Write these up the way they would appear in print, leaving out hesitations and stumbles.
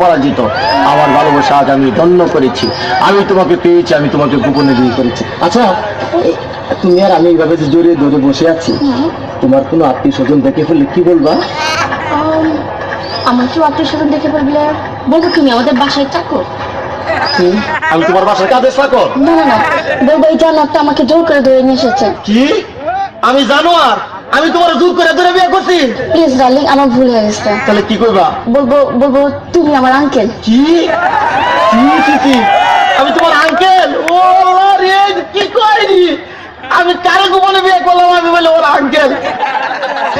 পরাজিত। আমার ভালোবাসা আজ আমি ধন্য করেছি, আমি তোমাকে পেয়েছি, আমি তোমাকে গোপনে বিয়ে করেছি। আচ্ছা তুমি আর আমি এইভাবে যে জড়িয়ে ধরে বসে আছি, তোমার কোনো আত্মীয় স্বজন দেখে ফেললে কি বলবা? আমার কেউ আত্মীয় স্বজন দেখে বললে বলবো তুমি আমাদের বাসায় চাকর। আমি তোমার বাসায় কাজে চাকর? না না না, বলবো এই জানোয়ারটা আমাকে জোর করে ধরে নিয়ে এসেছে। কি? আমি জানোয়ার? আমি তোমার জোর করে ধরে বিয়ে করছি? প্লিজ ডার্লিং, আমার ভুল হয়ে গেছে। তাহলে কি করবা? বলবো বলবো তুমি আমার আঙ্কেল। কি কি? আমি তোমার আঙ্কেল? ও রে, কি কইনি আমি? কারে গোপনে বিয়ে করলাম আমি বলে ওর আঙ্কেল?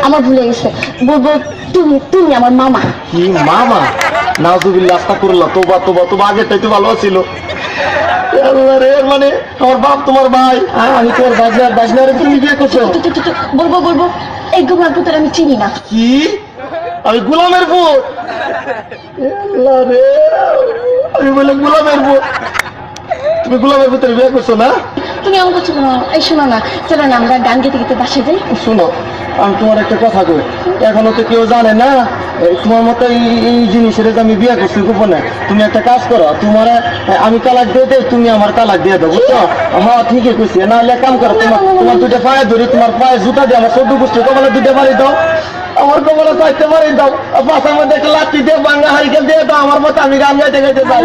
আমার ভুলে গেছে, বলবো তুমি তুমি আমার মামা। কি মামা? নাউজুবিল্লাহ, আস্তাগফিরুল্লাহ, তোবা তোবা তোবা, আগেরটাই তো ভালো ছিল। আল্লাহ রে, মানে আমার বাপ তোমার ভাই, আমি তোমার বাজনারে তুমি বিয়ে করছো? বলবো বলবো এই গোমার পুত্র আমি চিনি না। কি? আমি গোলামের পুত? আল্লাহ রে, আমি বলে গোলামের পুত? তুমি গোলামের পুত্রের বিয়ে করছো না? তুমি আমার কাছে শোনো, এই শোনো না, চলো না আমরা গান গেতে গেতে বাসে যাই। শোনো, আমি তোমার একটা কথা কই, এখনো তো কেউ জানে না তোমার মতো এই জিনিসের যে আমি বিয়ে করছি গোপনে। তুমি একটা কাজ করো, তোমার আমি তালাক দিয়ে দেই, তুমি আমার তালাক দিয়ে দাও, বুঝছো? হ্যাঁ ঠিকই কইছি। না হলে কাম করো, তোমার দুটো পায়ে ধরি, তোমার পায়ে জুতা দিয়ে আমার চোদ্দ গোষ্ঠী কপালে দুটো বাড়ি দাও, আমার কপালে চারটে বাড়ি দাও, পাশার মধ্যে একটা লাঠি দিয়ে ভাঙা হারিকেল দিয়ে দাও আমার মতো, আমি গান গাইতে গাইতে যাই।